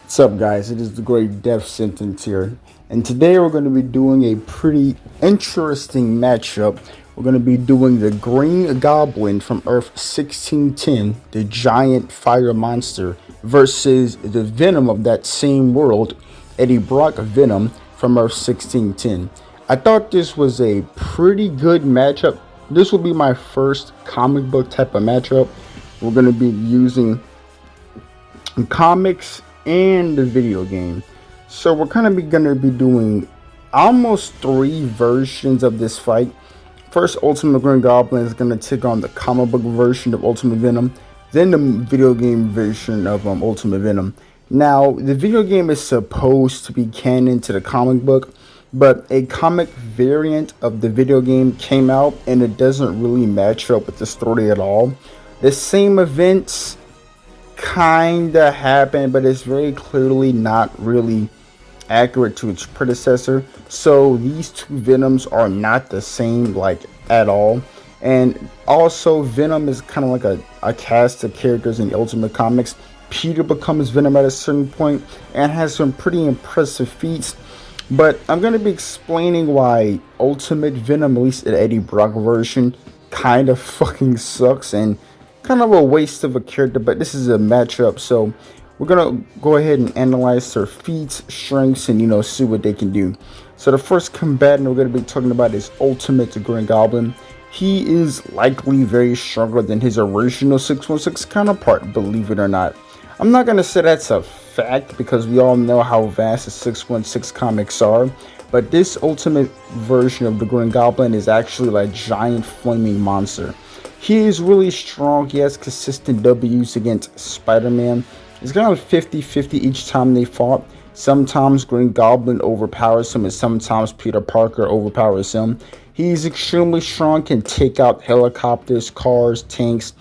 What's up, guys? It is the Great Death Sentence here, and today we're going to be doing a pretty interesting matchup. We're going to be doing the Green Goblin from Earth 1610, the giant fire monster, versus the Venom of that same world, Eddie Brock Venom from Earth 1610. I thought this was a pretty good matchup. This will be my first comic book type of matchup. We're going to be using comics and the video game. So we're kind of going to be doing almost three versions of this fight. First, Ultimate Green Goblin is going to take on the comic book version of Ultimate Venom, then the video game version of Ultimate Venom. Now, the video game is supposed to be canon to the comic book, but a comic variant of the video game came out and it doesn't really match up with the story at all. The same events kinda happened, but it's very clearly not really accurate to its predecessor. So these two Venoms are not the same, like, at all. And also, Venom is kind of like a cast of characters in the Ultimate Comics. Peter becomes Venom at a certain point and has some pretty impressive feats. But I'm going to be explaining why Ultimate Venom, at least the Eddie Brock version, kind of fucking sucks and kind of a waste of a character. But this is a matchup, so we're going to go ahead and analyze their feats, strengths, and, see what they can do. So the first combatant we're going to be talking about is Ultimate Green Goblin. He is likely very stronger than his original 616 counterpart, believe it or not. I'm not going to say that's a fact because we all know how vast the 616 comics are, but this ultimate version of the Green Goblin is actually like a giant flaming monster. He is really strong. He has consistent W's against Spider-Man. It's kind of 50-50 each time they fought. Sometimes Green Goblin overpowers him and sometimes Peter Parker overpowers him. He's extremely strong, can take out helicopters, cars, tanks,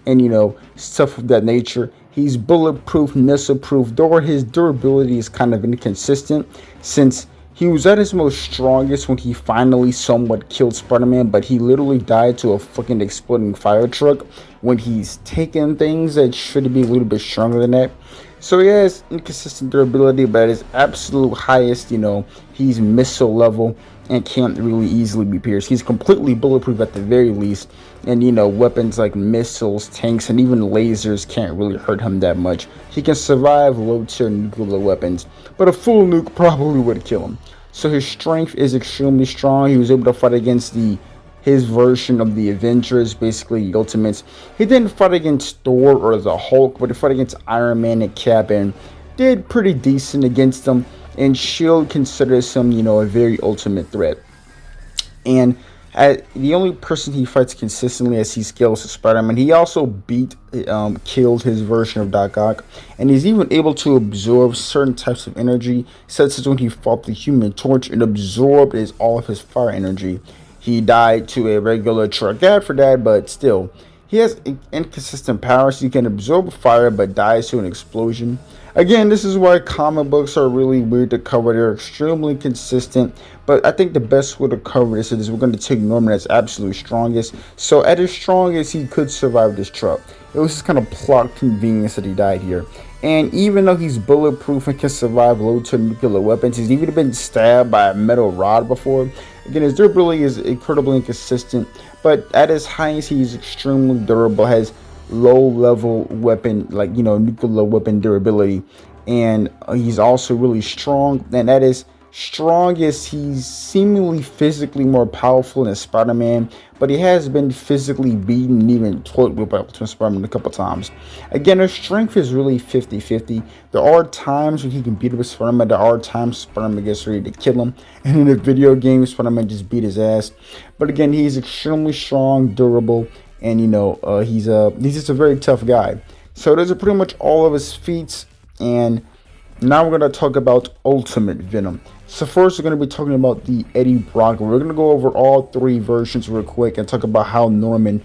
and stuff of that nature. He's bulletproof, missile-proof, though his durability is kind of inconsistent since he was at his most strongest when he finally somewhat killed Spider-Man, but he literally died to a fucking exploding fire truck when he's taking things that should be a little bit stronger than that. So he has inconsistent durability, but at his absolute highest, he's missile level and can't really easily be pierced. He's completely bulletproof at the very least, and weapons like missiles, tanks, and even lasers can't really hurt him that much. He can survive low-tier nuclear weapons, but a full nuke probably would kill him. So his strength is extremely strong. He was able to fight against his version of the Avengers, basically the Ultimates. He didn't fight against Thor or the Hulk, but he fought against Iron Man and Cap and did pretty decent against them. And S.H.I.E.L.D. considers him, a very ultimate threat. And the only person he fights consistently as he scales is Spider-Man. He also killed his version of Doc Ock, and he's even able to absorb certain types of energy, such as when he fought the Human Torch, it absorbed all of his fire energy. He died to a regular truck after that, but still, he has inconsistent powers. He can absorb fire, but dies to an explosion. Again, this is why comic books are really weird to cover. They're extremely consistent, but I think the best way to cover this is we're going to take Norman as absolute strongest. So at his strongest, he could survive this truck. It was just kind of plot convenience that he died here. And even though he's bulletproof and can survive low-tier nuclear weapons, he's even been stabbed by a metal rod before. Again, his durability is incredibly inconsistent, but at his highest, he's extremely durable, has low-level weapon, nuclear weapon durability, and he's also really strong. And at his strongest, he's seemingly physically more powerful than Spider-Man, but he has been physically beaten and even toyed with by Ultimate Spider-Man a couple times. Again, his strength is really 50-50. There are times when he can beat up Spider-Man. There are times Spider-Man gets ready to kill him, and in the video game, Spider-Man just beat his ass. But again, he's extremely strong, durable, and he's just a very tough guy. So those are pretty much all of his feats, and now we're going to talk about Ultimate Venom. So first we're going to be talking about the Eddie Brock. We're going to go over all three versions real quick and talk about how Norman,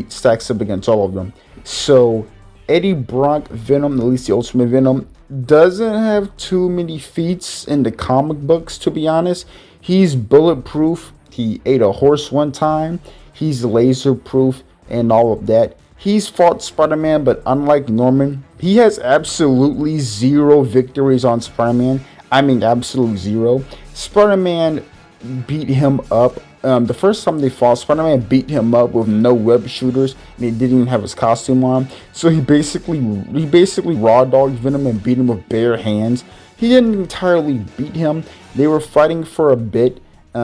stacks up against all of them. So Eddie Brock Venom, at least the Ultimate Venom, doesn't have too many feats in the comic books, to be honest. He's bulletproof. He ate a horse one time. He's laser proof and all of that. He's fought Spider-Man, but unlike Norman, he has absolutely zero victories on Spider-Man. I mean, absolute zero. Spider-Man beat him up. The first time they fought, Spider-Man beat him up with no web shooters, and he didn't even have his costume on. So he basically raw dogged Venom and beat him with bare hands. He didn't entirely beat him. They were fighting for a bit.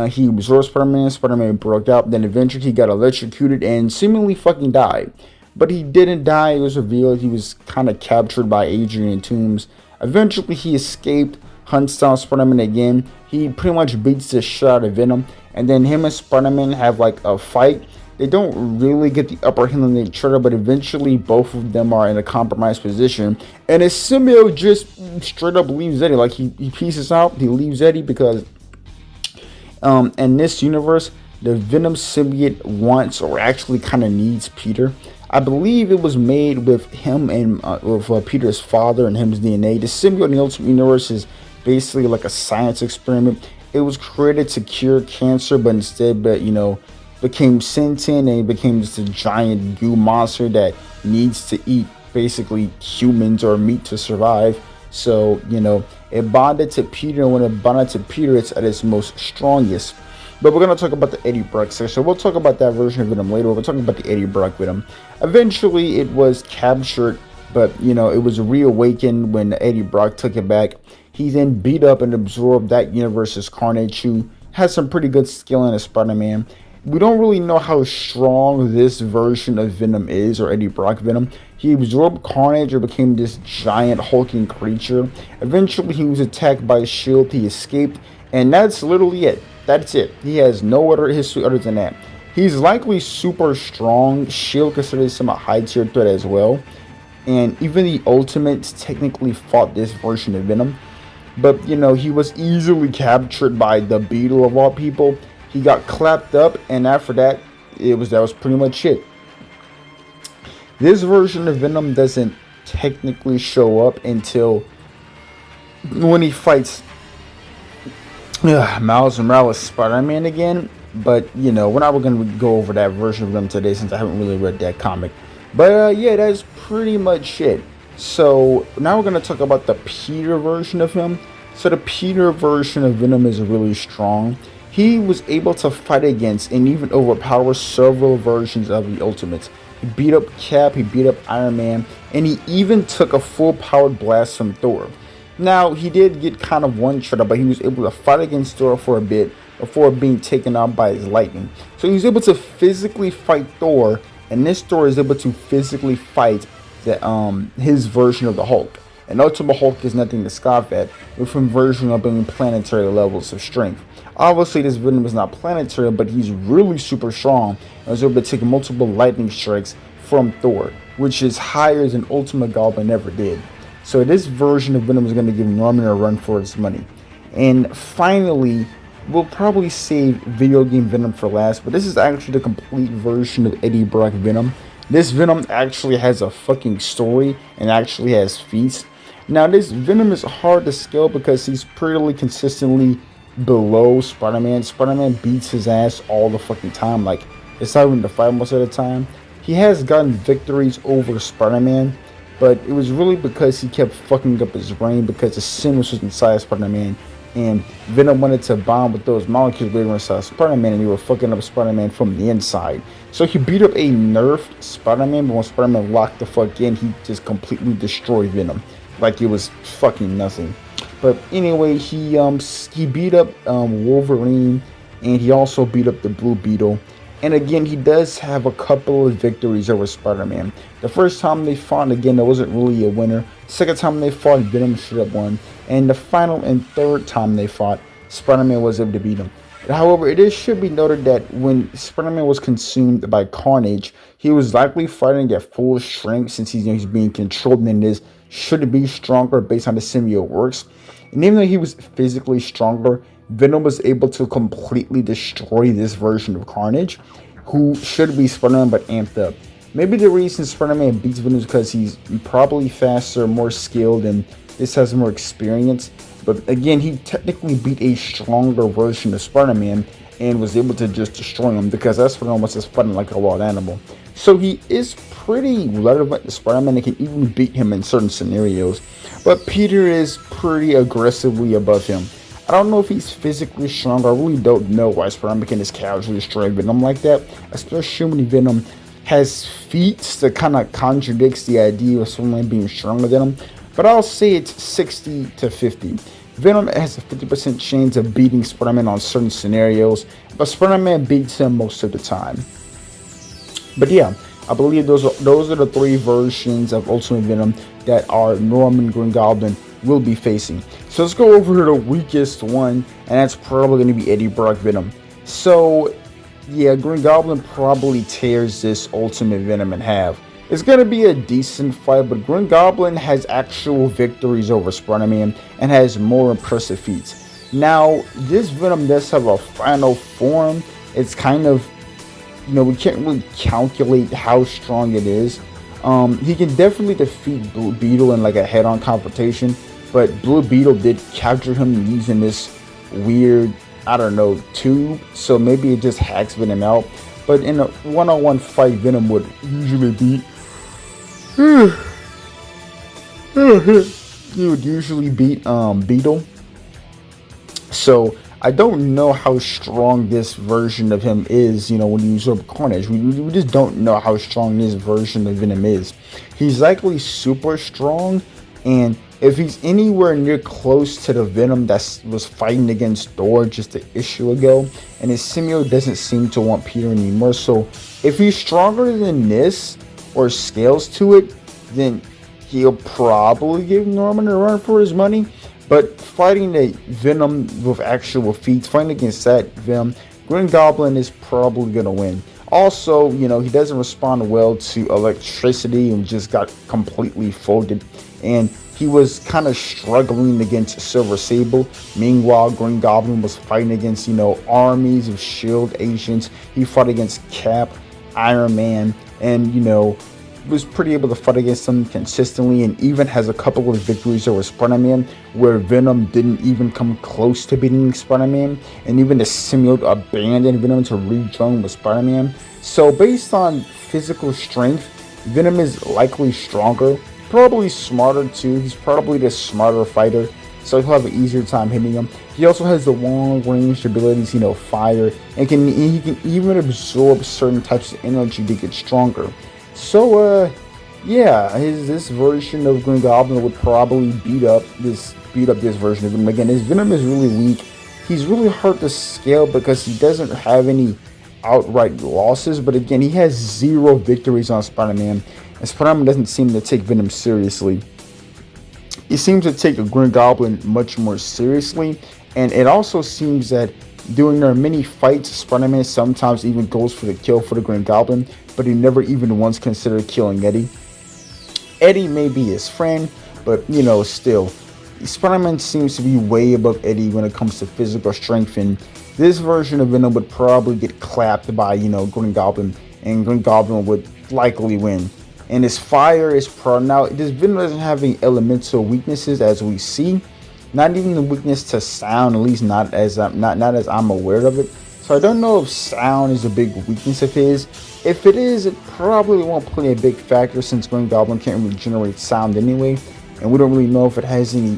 He absorbed Spider-Man. Spider-Man broke out. Then eventually he got electrocuted and seemingly fucking died. But he didn't die. It was revealed he was kind of captured by Adrian Toomes. Eventually he escaped, hunts down Spider-Man again. He pretty much beats the shit out of Venom. And then him and Spider-Man have like a fight. They don't really get the upper hand on each other, but eventually both of them are in a compromised position. And his symbiote just straight up leaves Eddie. Like he pieces out, he leaves Eddie because in this universe, the Venom symbiote wants or actually kind of needs Peter. I believe it was made with him and with Peter's father and him's DNA. The symbiote in the Ultimate Universe is basically like a science experiment. It was created to cure cancer, but instead, became sentient and became just a giant goo monster that needs to eat basically humans or meat to survive. So, it bonded to Peter, and when it bonded to Peter, it's at its most strongest. But we're going to talk about the Eddie Brock section. We'll talk about that version of Venom later. We're talking about the Eddie Brock Venom. Eventually, it was captured, but, it was reawakened when Eddie Brock took it back. He then beat up and absorbed that universe's Carnage, who has some pretty good skill in a Spider-Man. We don't really know how strong this version of Venom is, or Eddie Brock Venom. He absorbed Carnage or became this giant hulking creature. Eventually, he was attacked by S.H.I.E.L.D. He escaped, and that's literally it. That's it. He has no other history other than that. He's likely super strong. S.H.I.E.L.D. considers him a high tier threat as well. And even the Ultimates technically fought this version of Venom. But, he was easily captured by the Beetle of all people. He got clapped up, and after that, that was pretty much it. This version of Venom doesn't technically show up until when he fights Miles Morales Spider-Man again. But, we're not going to go over that version of Venom today since I haven't really read that comic. But, yeah, that's pretty much it. So, now we're going to talk about the Peter version of him. So, the Peter version of Venom is really strong. He was able to fight against and even overpower several versions of the Ultimates. He beat up Cap, he beat up Iron Man, and he even took a full-powered blast from Thor. Now, he did get kind of one-shot, but he was able to fight against Thor for a bit before being taken out by his lightning. So he was able to physically fight Thor, and this Thor is able to physically fight his version of the Hulk. And Ultimate Hulk is nothing to scoff at, with him version up in planetary levels of strength. Obviously, this Venom is not planetary, but he's really super strong and was able to take multiple lightning strikes from Thor, which is higher than Ultimate Goblin ever did. So this version of Venom is going to give Norman a run for his money. And finally, we'll probably save video game Venom for last, but this is actually the complete version of Eddie Brock Venom. This Venom actually has a fucking story and actually has feats. Now, this Venom is hard to scale because he's pretty consistently below Spider-Man. Spider-Man beats his ass all the fucking time. Like, it's not even the fight most of the time. He has gotten victories over Spider-Man, but it was really because he kept fucking up his brain because the sin was inside Spider-Man, and Venom wanted to bond with those molecules later inside Spider-Man, and he were fucking up Spider-Man from the inside. So he beat up a nerfed Spider-Man, but when Spider-Man locked the fuck in, he just completely destroyed Venom. Like it was fucking nothing. But anyway, he beat up Wolverine, and he also beat up the Blue Beetle. And again, he does have a couple of victories over Spider-Man. The first time they fought, again, there wasn't really a winner. Second time they fought, Venom should have won. And the final and third time they fought, Spider-Man was able to beat him. However, it should be noted that when Spider-Man was consumed by Carnage, he was likely fighting at full strength since he's being controlled, and this should be stronger based on the symbiote works. And even though he was physically stronger, Venom was able to completely destroy this version of Carnage, who should be Spider-Man but amped up. Maybe the reason Spider-Man beats Venom is because he's probably faster, more skilled, and this has more experience. But again, he technically beat a stronger version of Spider-Man and was able to just destroy him because that's Spider-Man was just fighting like a wild animal. So he is pretty relevant to Spider-Man and can even beat him in certain scenarios. But Peter is pretty aggressively above him. I don't know if he's physically strong. I really don't know why Spider-Man can just casually destroy Venom like that, especially when Venom has feats that kind of contradicts the idea of someone being stronger than him. But I'll say it's 60 to 50. Venom has a 50% chance of beating Spider-Man on certain scenarios, but Spider-Man beats him most of the time. But yeah, I believe those are the three versions of Ultimate Venom that our Norman Green Goblin will be facing. So let's go over to the weakest one, and that's probably going to be Eddie Brock Venom. So yeah, Green Goblin probably tears this Ultimate Venom in half. It's going to be a decent fight, but Green Goblin has actual victories over Spider-Man and has more impressive feats. Now, this Venom does have a final form. It's kind of, we can't really calculate how strong it is. He can definitely defeat Blue Beetle in like a head-on confrontation, but Blue Beetle did capture him using this weird, I don't know, tube, so maybe it just hacks Venom out. But in a one-on-one fight, Venom would usually beat. He would usually beat Beetle. So I don't know how strong this version of him is, when you use up Carnage. We just don't know how strong this version of Venom is. He's likely super strong, and if he's anywhere near close to the Venom that was fighting against Thor just an issue ago, and his symbiote doesn't seem to want Peter anymore, so if he's stronger than this, or scales to it, then he'll probably give Norman a run for his money. But fighting a Venom with actual feats, fighting against that Venom, Green Goblin is probably going to win. Also, he doesn't respond well to electricity and just got completely folded. And he was kind of struggling against Silver Sable. Meanwhile, Green Goblin was fighting against, armies of S.H.I.E.L.D. agents. He fought against Cap, Iron Man, and, was pretty able to fight against them consistently, and even has a couple of victories over Spider-Man where Venom didn't even come close to beating Spider-Man, and even the symbiote abandoned Venom to rejoin with Spider-Man. So based on physical strength, Venom is likely stronger, probably smarter too. He's probably the smarter fighter, so he'll have an easier time hitting him. He also has the long range abilities, fire, and he can even absorb certain types of energy to get stronger. So, yeah, this version of Green Goblin would probably beat up this version of Venom. Again, his Venom is really weak. He's really hard to scale because he doesn't have any outright losses. But again, he has 0 victories on Spider-Man, and Spider-Man doesn't seem to take Venom seriously. He seems to take a Green Goblin much more seriously, and it also seems that during their many fights, Spider-Man sometimes even goes for the kill for the Green Goblin, but he never even once considered killing Eddie. Eddie may be his friend, but still, Spider-Man seems to be way above Eddie when it comes to physical strength, and this version of Venom would probably get clapped by Green Goblin, and Green Goblin would likely win. And his fire is now this Venom doesn't have any elemental weaknesses as we see. Not even the weakness to sound, at least not as I'm aware of it. So I don't know if sound is a big weakness of his. If it is, it probably won't play a big factor since Green Goblin can't really generate sound anyway. And we don't really know if it has any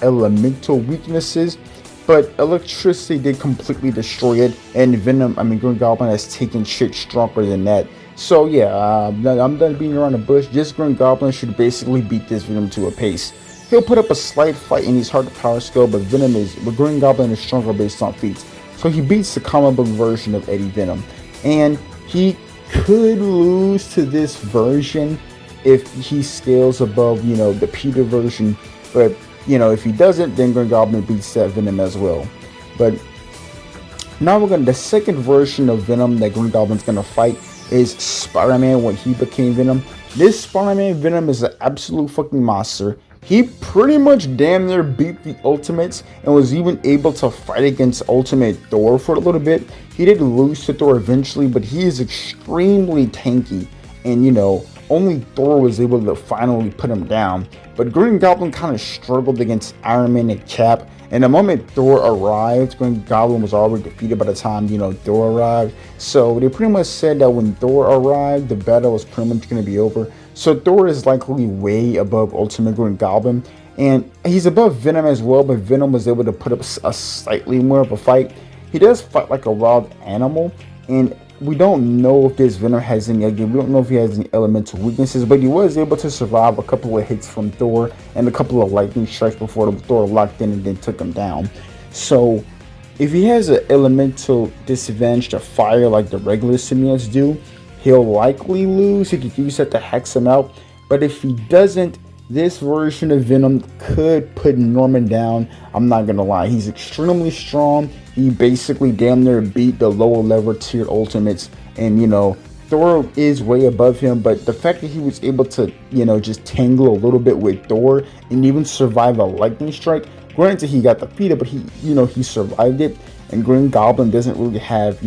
elemental weaknesses. But electricity did completely destroy it. And Green Goblin has taken shit stronger than that. So yeah, I'm done beating around the bush. Just Green Goblin should basically beat this Venom to a pace. He'll put up a slight fight and he's hard to power scale, but Green Goblin is stronger based on feats. So he beats the comic book version of Eddie Venom. And he could lose to this version if he scales above, the Peter version. But, if he doesn't, then Green Goblin beats that Venom as well. But now the second version of Venom that Green Goblin's going to fight is Spider-Man when he became Venom. This Spider-Man Venom is an absolute fucking monster. He pretty much damn near beat the Ultimates and was even able to fight against Ultimate Thor for a little bit. He did lose to Thor eventually, but he is extremely tanky. And only Thor was able to finally put him down. But Green Goblin kind of struggled against Iron Man and Cap. And the moment Thor arrived, Green Goblin was already defeated by the time, Thor arrived. So they pretty much said that when Thor arrived, the battle was pretty much going to be over. So Thor is likely way above Ultimate Green Goblin. And he's above Venom as well, but Venom was able to put up a slightly more of a fight. He does fight like a wild animal, and we don't know if this Venom has any, again, we don't know if he has any elemental weaknesses, but he was able to survive a couple of hits from Thor and a couple of lightning strikes before Thor locked in and then took him down. So if he has an elemental disadvantage to fire like the regular symbionts do, he'll likely lose. He could use that to hex him out, but if he doesn't, this version of Venom could put Norman down. I'm not gonna lie, he's extremely strong. He basically damn near beat the lower level tiered ultimates, and Thor is way above him, but the fact that he was able to just tangle a little bit with Thor and even survive a lightning strike, granted he got defeated, but he survived it. And Green Goblin doesn't really have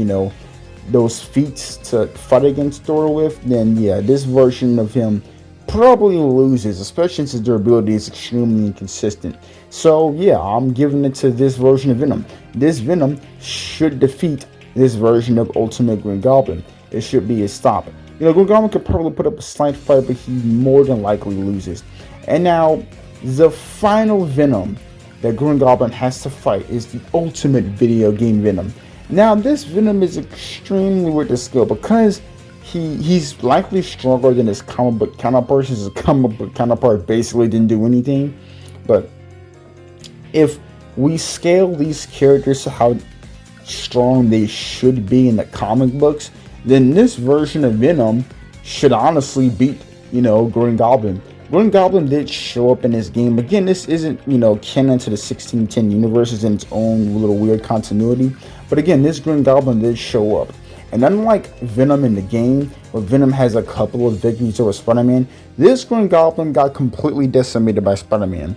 those feats to fight against Thor with, then yeah, this version of him probably loses, especially since their ability is extremely inconsistent. So yeah, I'm giving it to this version of Venom. This Venom should defeat this version of Ultimate Green Goblin. It should be a stop. Green Goblin could probably put up a slight fight, but he more than likely loses. And now, the final Venom that Green Goblin has to fight is the ultimate video game Venom. Now, this Venom is extremely weird to scale because he's likely stronger than his comic book counterparts. His comic book counterpart basically didn't do anything. But if we scale these characters to how strong they should be in the comic books, then this version of Venom should honestly beat, Green Goblin. Green Goblin did show up in this game. Again, this isn't, canon to the 1610 universe. It's in its own little weird continuity. But again, this Green Goblin did show up. And unlike Venom in the game, where Venom has a couple of victories over Spider-Man, this Green Goblin got completely decimated by Spider-Man.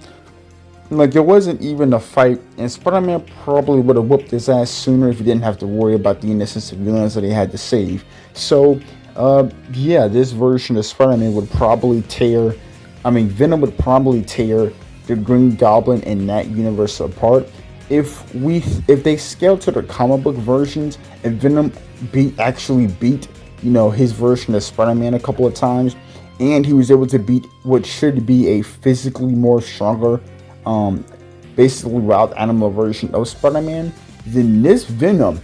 Like, it wasn't even a fight, and Spider-Man probably would have whooped his ass sooner if he didn't have to worry about the innocent civilians that he had to save. So, yeah, this version of Spider-Man would probably Venom would probably tear the Green Goblin in that universe apart. If they scale to the comic book versions, if Venom actually beat his version of Spider-Man a couple of times, and he was able to beat what should be a physically more stronger, basically wild animal version of Spider-Man, then this Venom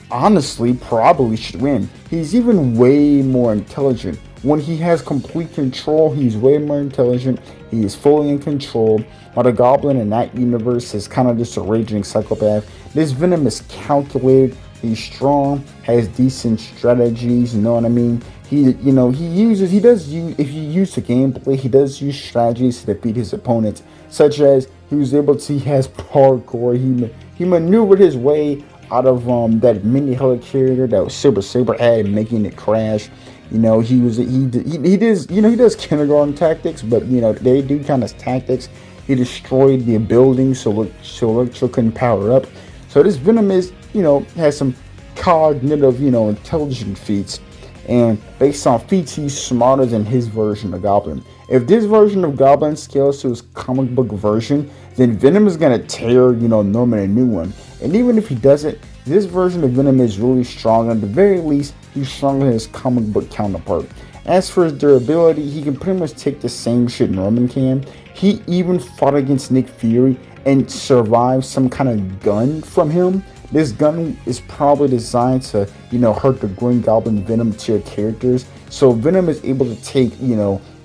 honestly probably should win. He's even way more intelligent. When he has complete control, he's way more intelligent. He is fully in control. While the Goblin in that universe is kind of just a raging psychopath, this Venom is calculated. He's strong, has decent strategies. You know what I mean? If you use the gameplay, he does use strategies to defeat his opponents, such as he has parkour. He maneuvered his way out of that mini helicarrier that Silver Saber had, making it crash. He does kindergarten tactics, but they do kind of tactics. He destroyed the building so Electro couldn't power up. So this Venom is, has some cognitive, intelligent feats. And based on feats, he's smarter than his version of Goblin. If this version of Goblin scales to his comic book version, then Venom is going to tear, Norman a new one. And even if he doesn't, this version of Venom is really strong. At the very least, he's stronger than his comic book counterpart. As for his durability, he can pretty much take the same shit Norman can. He even fought against Nick Fury and survived some kind of gun from him. This gun is probably designed to, hurt the Green Goblin Venom tier characters. So Venom is able to take,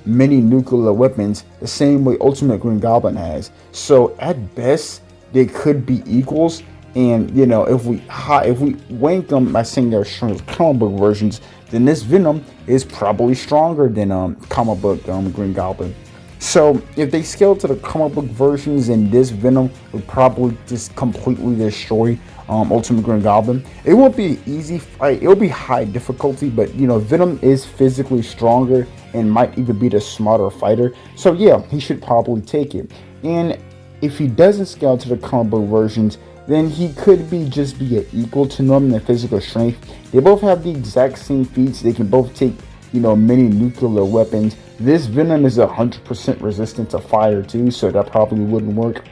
many nuclear weapons the same way Ultimate Green Goblin has. So at best, they could be equals. And if we rank them by saying they're strong as comic book versions, then this Venom is probably stronger than comic book Green Goblin. So if they scale to the comic book versions, then this Venom would probably just completely destroy Ultimate Green Goblin. It won't be an easy fight. It'll be high difficulty, but Venom is physically stronger and might even be the smarter fighter. So yeah, he should probably take it. And if he doesn't scale to the comic book versions, then he could just be equal to Norman in physical strength. They both have the exact same feats. They can both take many nuclear weapons. This Venom is 100% resistant to fire too, so that probably wouldn't work.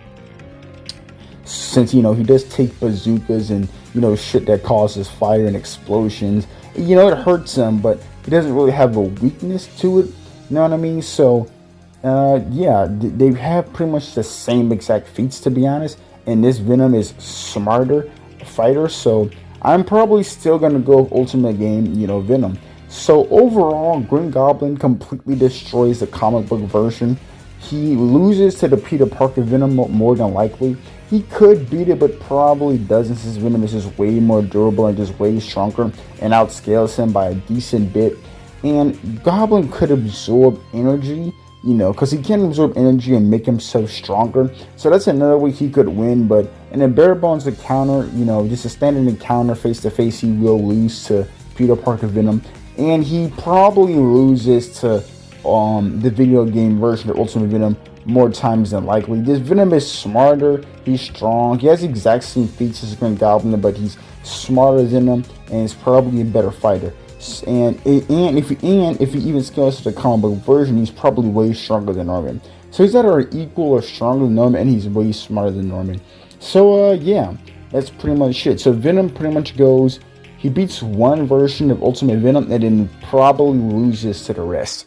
Since he does take bazookas and shit that causes fire and explosions. It hurts him, but he doesn't really have a weakness to it. You know what I mean? So yeah, they have pretty much the same exact feats, to be honest. And this Venom is smarter fighter, so I'm probably still gonna go with Ultimate Game, Venom. So overall, Green Goblin completely destroys the comic book version. He loses to the Peter Parker Venom more than likely. He could beat it, but probably doesn't, since Venom is just way more durable and just way stronger and outscales him by a decent bit. And Goblin could absorb energy, because he can absorb energy and make himself stronger. So that's another way he could win. But in a bare bones encounter, just a standard encounter face to face, he will lose to Peter Parker Venom. And he probably loses to the video game version of Ultimate Venom more times than likely. This Venom is smarter, he's strong, he has the exact same features as Green Goblin, but he's smarter than him and is probably a better fighter. And if he even scales to the comic book version, he's probably way stronger than Norman. So he's either equal or stronger than Norman, and he's way smarter than Norman. So yeah, that's pretty much it. So Venom pretty much goes, he beats one version of Ultimate Venom and then probably loses to the rest.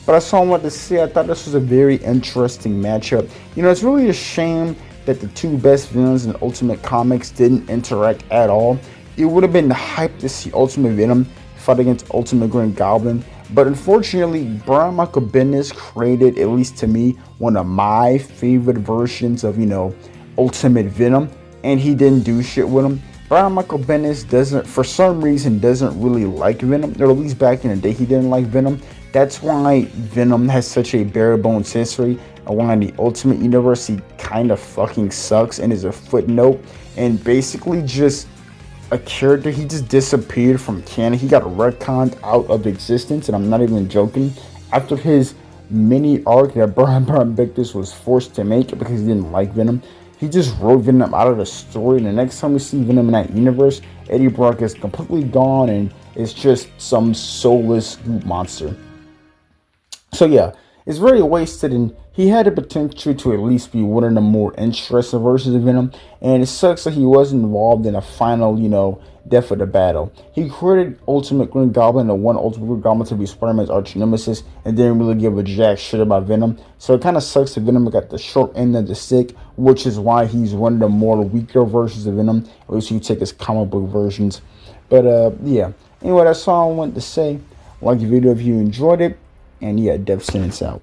But that's all I wanted to say. I thought this was a very interesting matchup. It's really a shame that the two best villains in Ultimate Comics didn't interact at all. It would have been hype to see Ultimate Venom fight against Ultimate Green Goblin. But unfortunately, Brian Michael Bendis created, at least to me, one of my favorite versions of, Ultimate Venom. And he didn't do shit with him. Brian Michael Bendis for some reason, doesn't really like Venom. Or at least back in the day, he didn't like Venom. That's why Venom has such a bare bones history, and why in the Ultimate Universe he kind of fucking sucks and is a footnote and basically just a character. He just disappeared from canon. He got retconned out of existence, and I'm not even joking. After his mini arc that Brian Bendis was forced to make because he didn't like Venom, he just wrote Venom out of the story. And the next time we see Venom in that universe, Eddie Brock is completely gone and it's just some soulless goop monster. So yeah, it's very wasted, and he had the potential to at least be one of the more interesting versions of Venom, and it sucks that he wasn't involved in a final, death of the battle. He created Ultimate Green Goblin and won Ultimate Green Goblin to be Spider-Man's arch nemesis, and didn't really give a jack shit about Venom. So it kind of sucks that Venom got the short end of the stick, which is why he's one of the more weaker versions of Venom, at least you take his comic book versions. But yeah, anyway, that's all I wanted to say. Like the video if you enjoyed it. And yeah, Dev Sentence out.